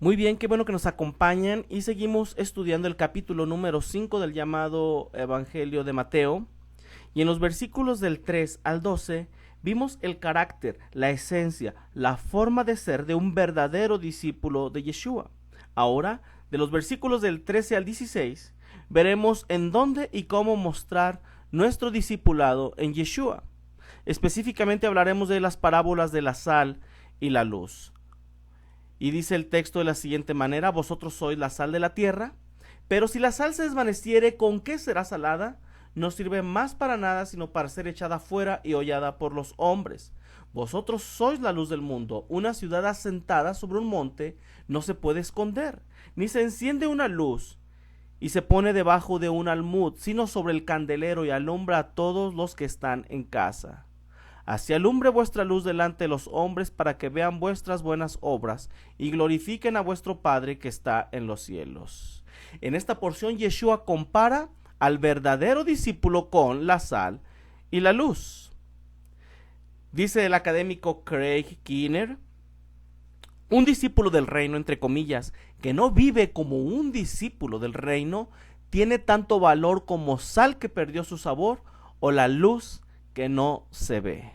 Muy bien, qué bueno que nos acompañan y seguimos estudiando el capítulo número 5 del llamado Evangelio de Mateo. Y en los versículos del 3 al 12 vimos el carácter, la esencia, la forma de ser de un verdadero discípulo de Yeshua. Ahora, de los versículos del 13 al 16, veremos en dónde y cómo mostrar nuestro discipulado en Yeshua. Específicamente hablaremos de las parábolas de la sal y la luz. Y dice el texto de la siguiente manera: vosotros sois la sal de la tierra, pero si la sal se desvaneciere, ¿con qué será salada? No sirve más para nada, sino para ser echada fuera y hollada por los hombres. Vosotros sois la luz del mundo. Una ciudad asentada sobre un monte no se puede esconder, ni se enciende una luz y se pone debajo de un almud, sino sobre el candelero, y alumbra a todos los que están en casa. Así alumbre vuestra luz delante de los hombres, para que vean vuestras buenas obras y glorifiquen a vuestro Padre que está en los cielos. En esta porción Yeshua compara al verdadero discípulo con la sal y la luz. Dice el académico Craig Keener: un discípulo del reino, entre comillas, que no vive como un discípulo del reino, tiene tanto valor como sal que perdió su sabor o la luz que no se ve.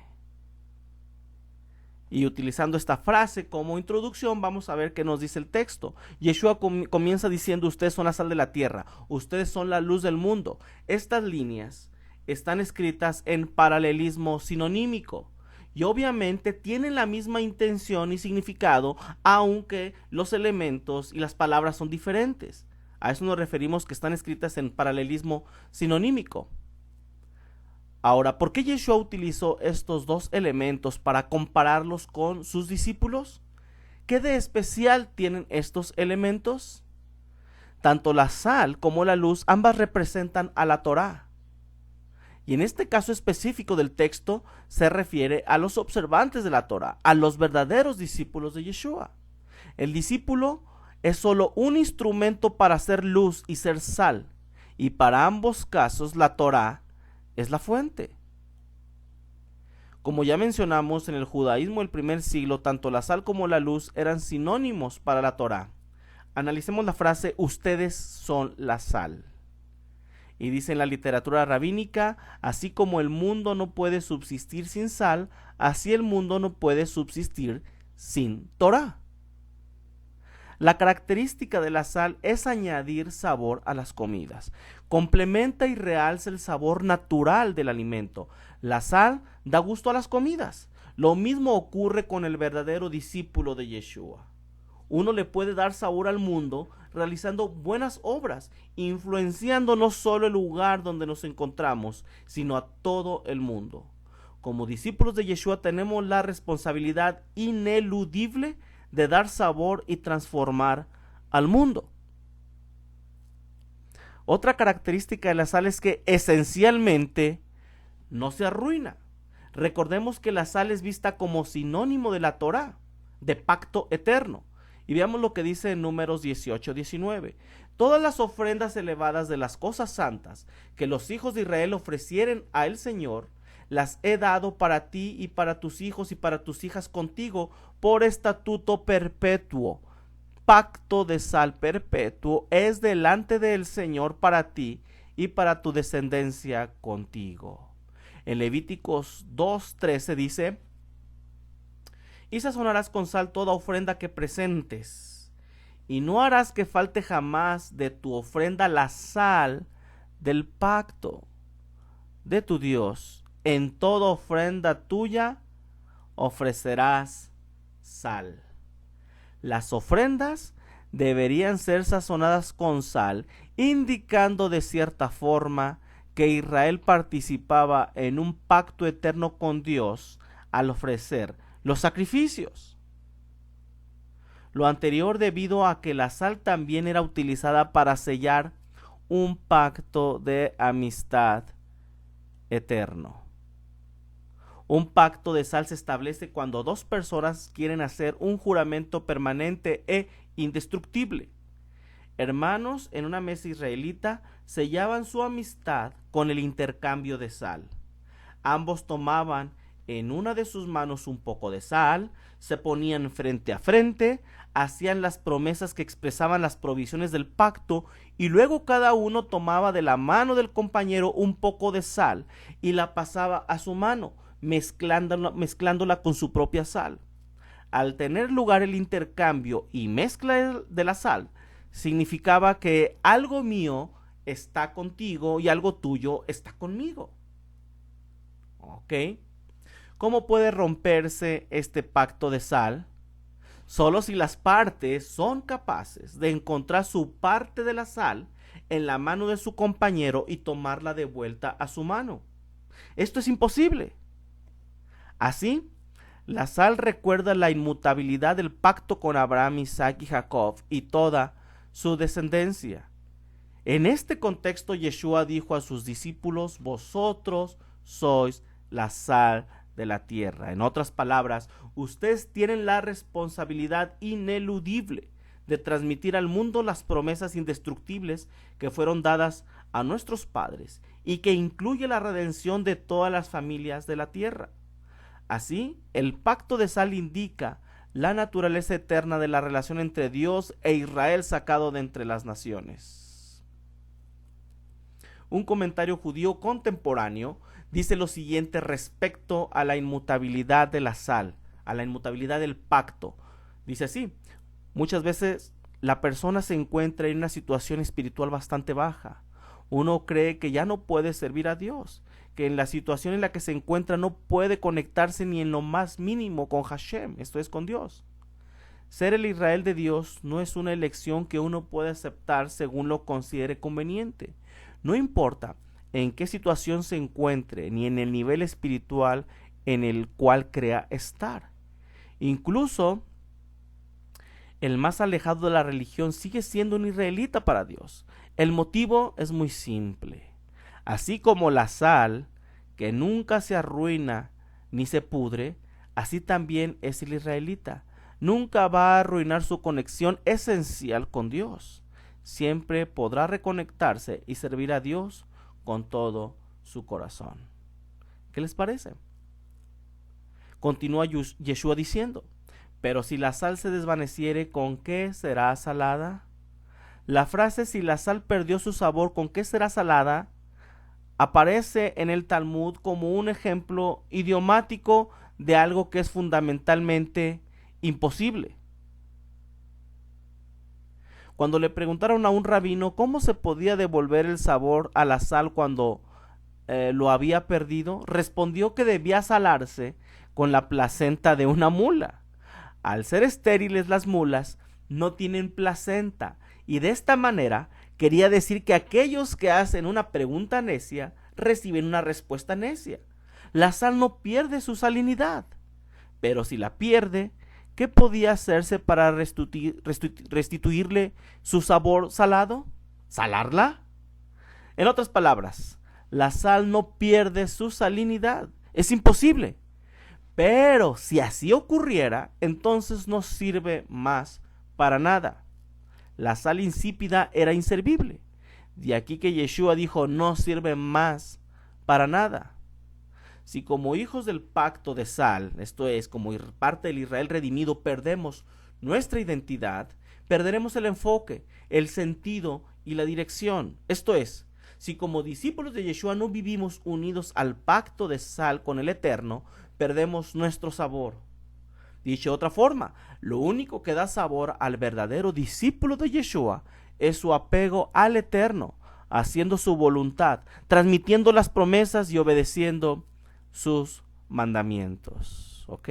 Y utilizando esta frase como introducción, vamos a ver qué nos dice el texto. Yeshua comienza diciendo: ustedes son la sal de la tierra, ustedes son la luz del mundo. Estas líneas están escritas en paralelismo sinonímico y obviamente tienen la misma intención y significado, aunque los elementos y las palabras son diferentes. A eso nos referimos que están escritas en paralelismo sinonímico. Ahora, ¿por qué Yeshua utilizó estos dos elementos para compararlos con sus discípulos? ¿Qué de especial tienen estos elementos? Tanto la sal como la luz, ambas representan a la Torá. Y en este caso específico del texto se refiere a los observantes de la Torá, a los verdaderos discípulos de Yeshua. El discípulo es solo un instrumento para ser luz y ser sal, y para ambos casos la Torá es la fuente. Como ya mencionamos, en el judaísmo del primer siglo, tanto la sal como la luz eran sinónimos para la Torá. Analicemos la frase: ustedes son la sal. Y dice en la literatura rabínica: así como el mundo no puede subsistir sin sal, así el mundo no puede subsistir sin Torá. La característica de la sal es añadir sabor a las comidas. Complementa y realza el sabor natural del alimento. La sal da gusto a las comidas. Lo mismo ocurre con el verdadero discípulo de Yeshua. Uno le puede dar sabor al mundo realizando buenas obras, influenciando no solo el lugar donde nos encontramos, sino a todo el mundo. Como discípulos de Yeshua tenemos la responsabilidad ineludible de dar sabor y transformar al mundo. Otra característica de la sal es que esencialmente no se arruina. Recordemos que la sal es vista como sinónimo de la Torá, de pacto eterno. Y veamos lo que dice en Números 18-19. Todas las ofrendas elevadas de las cosas santas que los hijos de Israel ofrecieren a el Señor, las he dado para ti y para tus hijos y para tus hijas contigo por estatuto perpetuo. Pacto de sal perpetuo es delante del Señor para ti y para tu descendencia contigo. En Levíticos 2:13 dice: y sazonarás con sal toda ofrenda que presentes, y no harás que falte jamás de tu ofrenda la sal del pacto de tu Dios. En toda ofrenda tuya ofrecerás sal. Las ofrendas deberían ser sazonadas con sal, indicando de cierta forma que Israel participaba en un pacto eterno con Dios al ofrecer los sacrificios. Lo anterior debido a que la sal también era utilizada para sellar un pacto de amistad eterno. Un pacto de sal se establece cuando dos personas quieren hacer un juramento permanente e indestructible. Hermanos en una mesa israelita sellaban su amistad con el intercambio de sal. Ambos tomaban en una de sus manos un poco de sal, se ponían frente a frente, hacían las promesas que expresaban las provisiones del pacto, y luego cada uno tomaba de la mano del compañero un poco de sal y la pasaba a su mano, mezclándola con su propia sal. Al tener lugar el intercambio y mezcla de la sal, significaba que algo mío está contigo y algo tuyo está conmigo. ¿Ok? ¿Cómo puede romperse este pacto de sal? Solo si las partes son capaces de encontrar su parte de la sal en la mano de su compañero y tomarla de vuelta a su mano. Esto es imposible. Así, la sal recuerda la inmutabilidad del pacto con Abraham, Isaac y Jacob y toda su descendencia. En este contexto, Yeshua dijo a sus discípulos: vosotros sois la sal de la tierra. En otras palabras, ustedes tienen la responsabilidad ineludible de transmitir al mundo las promesas indestructibles que fueron dadas a nuestros padres y que incluye la redención de todas las familias de la tierra. Así, el pacto de sal indica la naturaleza eterna de la relación entre Dios e Israel sacado de entre las naciones. Un comentario judío contemporáneo dice lo siguiente respecto a la inmutabilidad de la sal, a la inmutabilidad del pacto. Dice así: muchas veces la persona se encuentra en una situación espiritual bastante baja. Uno cree que ya no puede servir a Dios, que en la situación en la que se encuentra no puede conectarse ni en lo más mínimo con Hashem, esto es, con Dios. Ser el Israel de Dios no es una elección que uno puede aceptar según lo considere conveniente. No importa en qué situación se encuentre, ni en el nivel espiritual en el cual crea estar. Incluso el más alejado de la religión sigue siendo un israelita para Dios. El motivo es muy simple. Así como la sal, que nunca se arruina ni se pudre, así también es el israelita. Nunca va a arruinar su conexión esencial con Dios. Siempre podrá reconectarse y servir a Dios con todo su corazón. ¿Qué les parece? Continúa Yeshua diciendo: pero si la sal se desvaneciere, ¿con qué será salada? La frase "si la sal perdió su sabor, ¿con qué será salada?" aparece en el Talmud como un ejemplo idiomático de algo que es fundamentalmente imposible. Cuando le preguntaron a un rabino cómo se podía devolver el sabor a la sal cuando lo había perdido, respondió que debía salarse con la placenta de una mula. Al ser estériles, las mulas no tienen placenta, y de esta manera quería decir que aquellos que hacen una pregunta necia reciben una respuesta necia. La sal no pierde su salinidad, pero si la pierde, ¿qué podía hacerse para restituirle su sabor salado? ¿Salarla? En otras palabras, la sal no pierde su salinidad. Es imposible. Pero si así ocurriera, entonces no sirve más para nada. La sal insípida era inservible. De aquí que Yeshua dijo: no sirve más para nada. Si como hijos del pacto de sal, esto es, como parte del Israel redimido, perdemos nuestra identidad, perderemos el enfoque, el sentido y la dirección. Esto es, si como discípulos de Yeshua no vivimos unidos al pacto de sal con el Eterno, perdemos nuestro sabor. Dicho de otra forma, lo único que da sabor al verdadero discípulo de Yeshua es su apego al Eterno, haciendo su voluntad, transmitiendo las promesas y obedeciendo sus mandamientos. ¿Ok?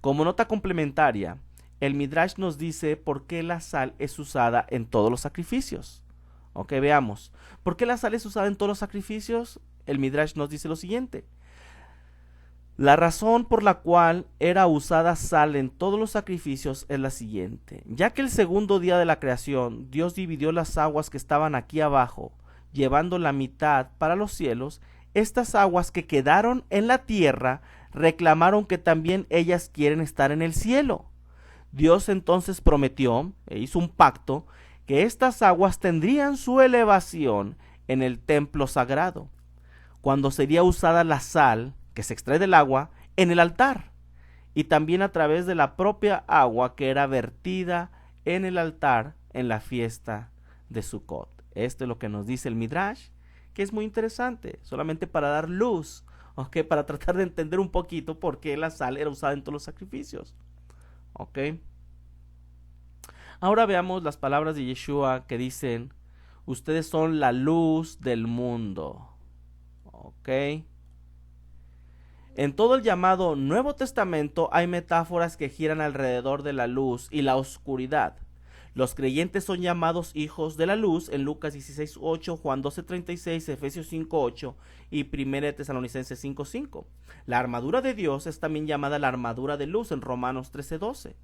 Como nota complementaria, el Midrash nos dice por qué la sal es usada en todos los sacrificios. Ok, veamos. ¿Por qué la sal es usada en todos los sacrificios? El Midrash nos dice lo siguiente: la razón por la cual era usada sal en todos los sacrificios es la siguiente: ya que el segundo día de la creación, Dios dividió las aguas que estaban aquí abajo, llevando la mitad para los cielos. Estas aguas que quedaron en la tierra reclamaron que también ellas quieren estar en el cielo. Dios entonces prometió e hizo un pacto que estas aguas tendrían su elevación en el templo sagrado. Cuando sería usada la sal que se extrae del agua, en el altar, y también a través de la propia agua que era vertida en el altar en la fiesta de Sukkot. Esto es lo que nos dice el Midrash, que es muy interesante, solamente para dar luz, ¿ok? Para tratar de entender un poquito por qué la sal era usada en todos los sacrificios, ¿ok? Ahora veamos las palabras de Yeshua que dicen, ustedes son la luz del mundo, ¿ok? En todo el llamado Nuevo Testamento hay metáforas que giran alrededor de la luz y la oscuridad. Los creyentes son llamados hijos de la luz en Lucas 16:8, Juan 12:36, Efesios 5:8 y 1 Tesalonicenses 5:5. La armadura de Dios es también llamada la armadura de luz en Romanos 13:12.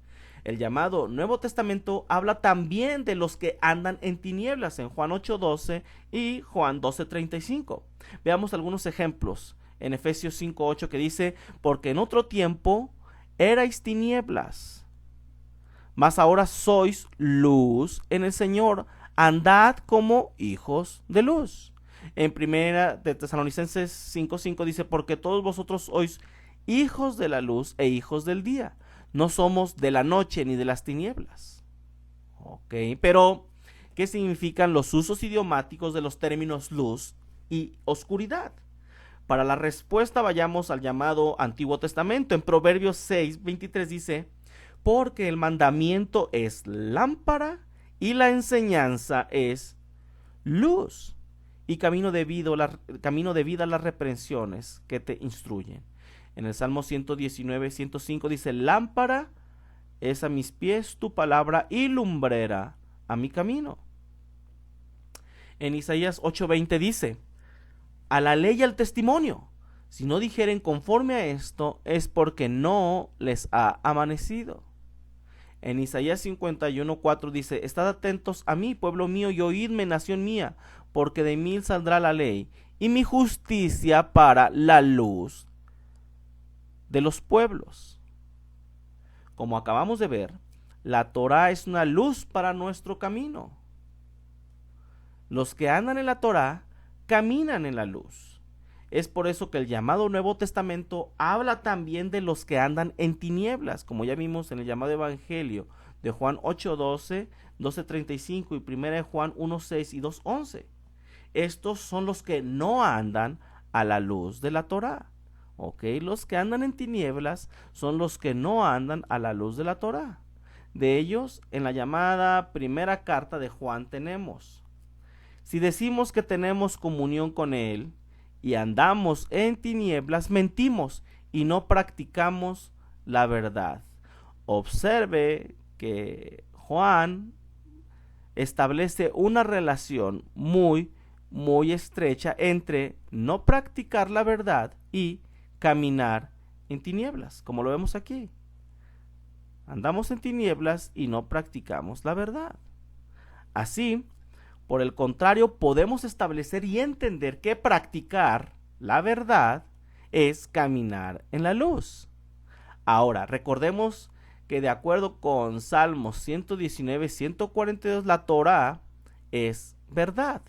El llamado Nuevo Testamento habla también de los que andan en tinieblas en Juan 8:12 y Juan 12:35. Veamos algunos ejemplos en Efesios 5:8 que dice, porque en otro tiempo erais tinieblas, mas ahora sois luz en el Señor, andad como hijos de luz. En 1 de Tesalonicenses 5:5 dice, porque todos vosotros sois hijos de la luz e hijos del día, no somos de la noche ni de las tinieblas. Ok, pero ¿qué significan los usos idiomáticos de los términos luz y oscuridad? Para la respuesta vayamos al llamado Antiguo Testamento. En Proverbios 6:23 dice, porque el mandamiento es lámpara y la enseñanza es luz y camino de vida las reprensiones que te instruyen. En el Salmo 119:105 dice, lámpara es a mis pies tu palabra y lumbrera a mi camino. En Isaías 8:20 dice, a la ley y al testimonio, si no dijeren conforme a esto, es porque no les ha amanecido. En Isaías 51:4 dice, estad atentos a mí, pueblo mío, y oídme, nación mía, porque de mí saldrá la ley, y mi justicia para la luz de los pueblos. Como acabamos de ver, la Torá es una luz para nuestro camino. Los que andan en la Torá caminan en la luz. Es por eso que el llamado Nuevo Testamento habla también de los que andan en tinieblas, como ya vimos en el llamado Evangelio de Juan 8:12, 12:35 y 1 Juan 1:6 y 2:11. Estos son los que no andan a la luz de la Torá. ¿Ok? Los que andan en tinieblas son los que no andan a la luz de la Torá. De ellos, en la llamada primera carta de Juan tenemos, si decimos que tenemos comunión con él y andamos en tinieblas, mentimos y no practicamos la verdad. Observe que Juan establece una relación muy estrecha entre no practicar la verdad y caminar en tinieblas, como lo vemos aquí. Andamos en tinieblas y no practicamos la verdad. Así, por el contrario, podemos establecer y entender que practicar la verdad es caminar en la luz. Ahora, recordemos que de acuerdo con Salmos 119, 142, la Torá es verdad.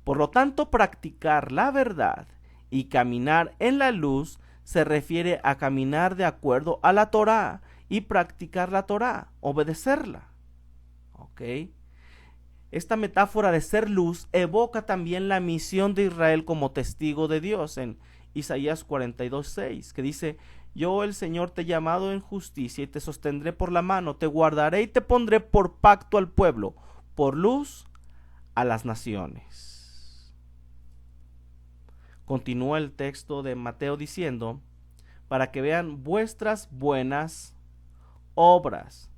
Por lo tanto, practicar la verdad y caminar en la luz se refiere a caminar de acuerdo a la Torá y practicar la Torá, obedecerla. ¿Ok? Esta metáfora de ser luz evoca también la misión de Israel como testigo de Dios en Isaías 42:6, que dice, yo el Señor te he llamado en justicia y te sostendré por la mano, te guardaré y te pondré por pacto al pueblo, por luz a las naciones. Continúa el texto de Mateo diciendo, para que vean vuestras buenas obras.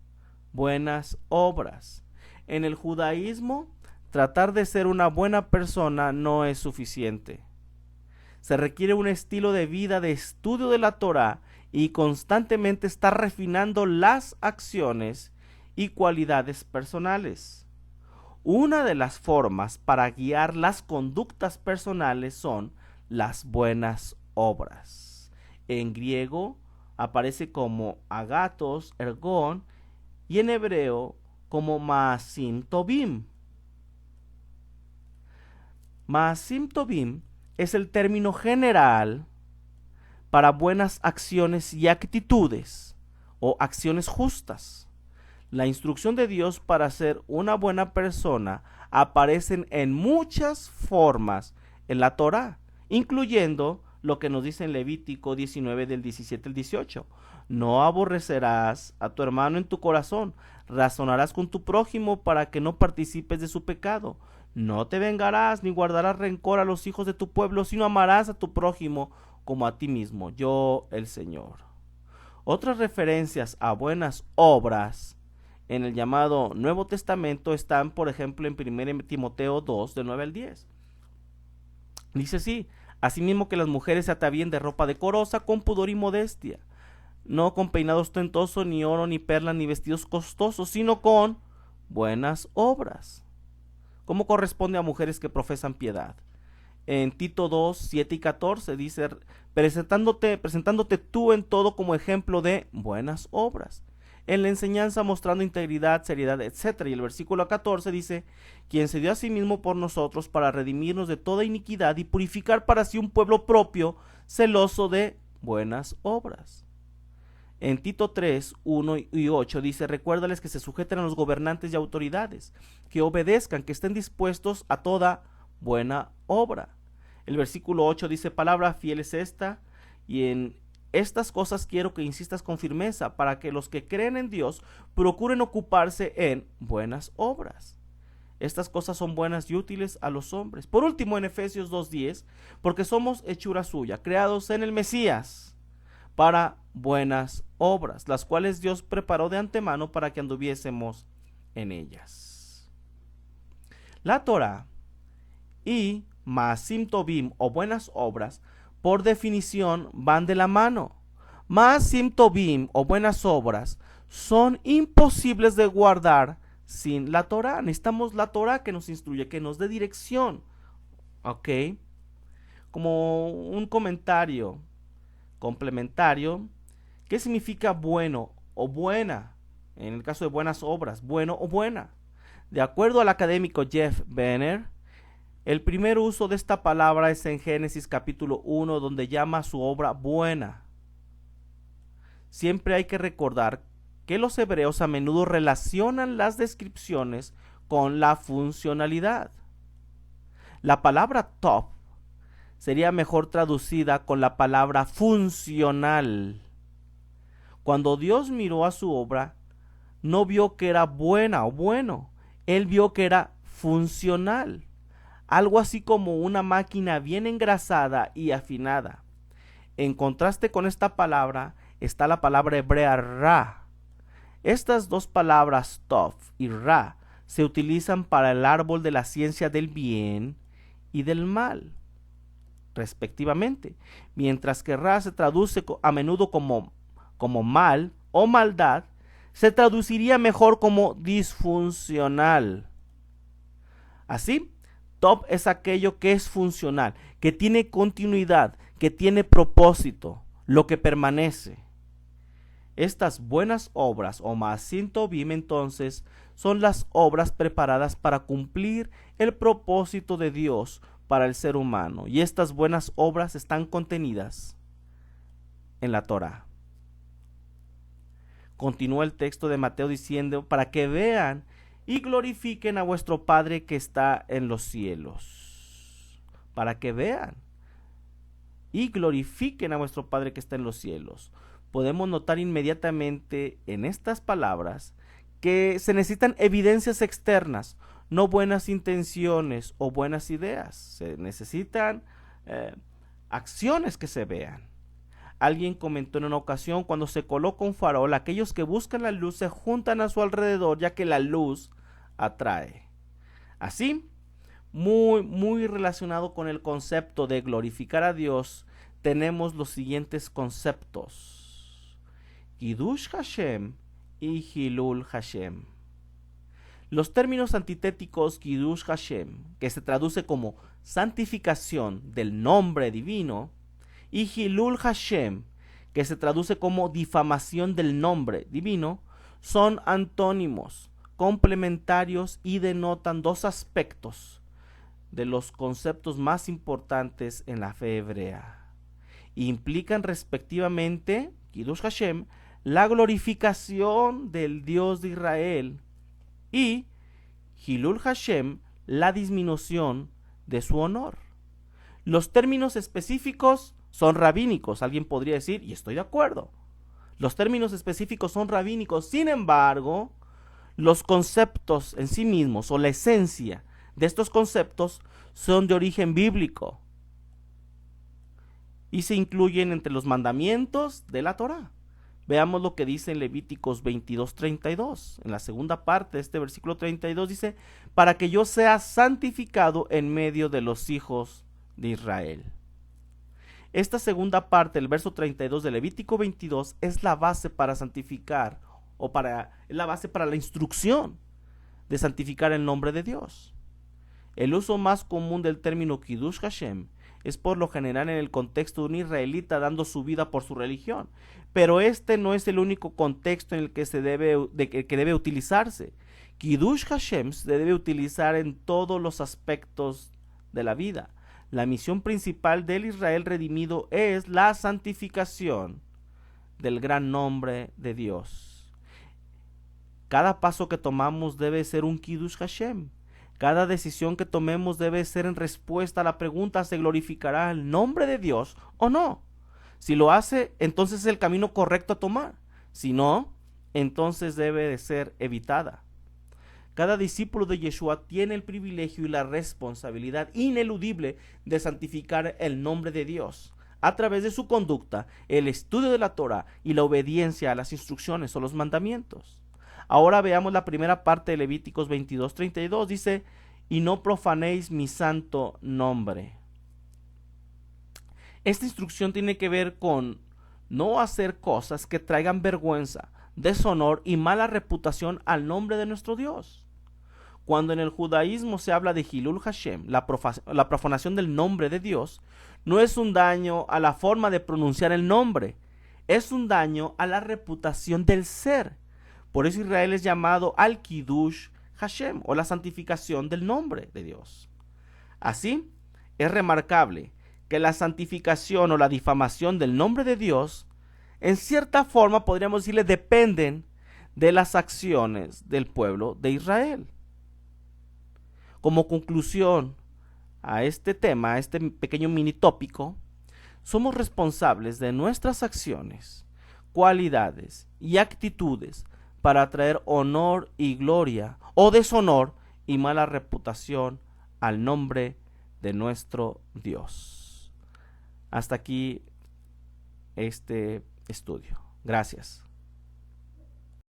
Buenas obras. En el judaísmo, tratar de ser una buena persona no es suficiente. Se requiere un estilo de vida de estudio de la Torá y constantemente estar refinando las acciones y cualidades personales. Una de las formas para guiar las conductas personales son las buenas obras. En griego aparece como agatos, ergón, y en hebreo como Maasim Tobim. Maasim Tobim es el término general para buenas acciones y actitudes o acciones justas. La instrucción de Dios para ser una buena persona aparecen en muchas formas en la Torá, incluyendo lo que nos dice en Levítico 19 del 17 al 18. No aborrecerás a tu hermano en tu corazón, razonarás con tu prójimo para que no participes de su pecado. No te vengarás ni guardarás rencor a los hijos de tu pueblo, sino amarás a tu prójimo como a ti mismo, yo el Señor. Otras referencias a buenas obras en el llamado Nuevo Testamento están, por ejemplo, en 1 Timoteo 2, del 9 al 10. Dice así: asimismo que las mujeres se atavíen de ropa decorosa, con pudor y modestia, no con peinado ostentoso, ni oro, ni perlas, ni vestidos costosos, sino con buenas obras, como corresponde a mujeres que profesan piedad. En Tito 2, 7 y 14 dice: presentándote tú en todo como ejemplo de buenas obras, en la enseñanza mostrando integridad, seriedad, etc. Y el versículo 14 dice: quien se dio a sí mismo por nosotros para redimirnos de toda iniquidad y purificar para sí un pueblo propio, celoso de buenas obras. En Tito 3, 1 y 8 dice: recuérdales que se sujeten a los gobernantes y autoridades, que obedezcan, que estén dispuestos a toda buena obra. El versículo 8 dice: palabra fiel es esta, y en estas cosas quiero que insistas con firmeza, para que los que creen en Dios procuren ocuparse en buenas obras. Estas cosas son buenas y útiles a los hombres. Por último, en Efesios 2:10, porque somos hechura suya, creados en el Mesías para buenas obras, las cuales Dios preparó de antemano para que anduviésemos en ellas. La Torá y Maasim Tovim o buenas obras, por definición, van de la mano. Maasim Tovim o buenas obras son imposibles de guardar sin la Torá. Necesitamos la Torá que nos instruye, que nos dé dirección. ¿Ok? Como un comentario complementario, ¿qué significa bueno o buena? En el caso de buenas obras, bueno o buena. De acuerdo al académico Jeff Benner, el primer uso de esta palabra es en Génesis capítulo 1, donde llama a su obra buena. Siempre hay que recordar que los hebreos a menudo relacionan las descripciones con la funcionalidad. La palabra top sería mejor traducida con la palabra funcional. Cuando Dios miró a su obra, no vio que era buena o bueno, Él vio que era funcional. Algo así como una máquina bien engrasada y afinada. En contraste con esta palabra está la palabra hebrea ra. Estas dos palabras, tov y ra, se utilizan para el árbol de la ciencia del bien y del mal, respectivamente, mientras que ra se traduce a menudo como mal o maldad, se traduciría mejor como disfuncional. Así, top es aquello que es funcional, que tiene continuidad, que tiene propósito, lo que permanece. Estas buenas obras o Maasim Tovim entonces son las obras preparadas para cumplir el propósito de Dios para el ser humano, y estas buenas obras están contenidas en la Torá. Continúa el texto de Mateo diciendo: para que vean y glorifiquen a vuestro Padre que está en los cielos. Para que vean y glorifiquen a vuestro Padre que está en los cielos. Podemos notar inmediatamente en estas palabras que se necesitan evidencias externas, no buenas intenciones o buenas ideas. Se necesitan acciones que se vean. Alguien comentó en una ocasión: cuando se coloca un farol, aquellos que buscan la luz se juntan a su alrededor, ya que la luz atrae. Así, muy relacionado con el concepto de glorificar a Dios, tenemos los siguientes conceptos: Kiddush Hashem y Hilul Hashem. Los términos antitéticos Kiddush Hashem, que se traduce como santificación del nombre divino, y Hilul Hashem, que se traduce como difamación del nombre divino, son antónimos, complementarios y denotan dos aspectos de los conceptos más importantes en la fe hebrea. Implican respectivamente, Kiddush Hashem, la glorificación del Dios de Israel y Hilul Hashem, la disminución de su honor. Los términos específicos son rabínicos. Alguien podría decir, y estoy de acuerdo, los términos específicos son rabínicos. Sin embargo, los conceptos en sí mismos o la esencia de estos conceptos son de origen bíblico y se incluyen entre los mandamientos de la Torá. Veamos lo que dice en Levíticos 22:32. En la segunda parte de este versículo 32 dice, para que yo sea santificado en medio de los hijos de Israel. Esta segunda parte, el verso 32 de Levítico 22, es la base para santificar, es la base para la instrucción de santificar el nombre de Dios. El uso más común del término Kiddush Hashem es por lo general en el contexto de un israelita dando su vida por su religión, pero este no es el único contexto en el que debe utilizarse. Kiddush Hashem se debe utilizar en todos los aspectos de la vida. La misión principal del Israel redimido es la santificación del gran nombre de Dios. Cada paso que tomamos debe ser un Kiddush Hashem. Cada decisión que tomemos debe ser en respuesta a la pregunta, ¿se glorificará el nombre de Dios o no? Si lo hace, entonces es el camino correcto a tomar. Si no, entonces debe de ser evitada. Cada discípulo de Yeshua tiene el privilegio y la responsabilidad ineludible de santificar el nombre de Dios a través de su conducta, el estudio de la Torah y la obediencia a las instrucciones o los mandamientos. Ahora veamos la primera parte de Levíticos 22:32. Dice, y no profanéis mi santo nombre. Esta instrucción tiene que ver con no hacer cosas que traigan vergüenza, deshonor y mala reputación al nombre de nuestro Dios. Cuando en el judaísmo se habla de Hilul Hashem, la profanación del nombre de Dios, no es un daño a la forma de pronunciar el nombre, es un daño a la reputación del ser. Por eso Israel es llamado al Kiddush Hashem, o la santificación del nombre de Dios. Así, es remarcable que la santificación o la difamación del nombre de Dios, en cierta forma podríamos decirle, dependen de las acciones del pueblo de Israel. Como conclusión a este tema, a este pequeño mini tópico, somos responsables de nuestras acciones, cualidades y actitudes para traer honor y gloria o deshonor y mala reputación al nombre de nuestro Dios. Hasta aquí este estudio. Gracias.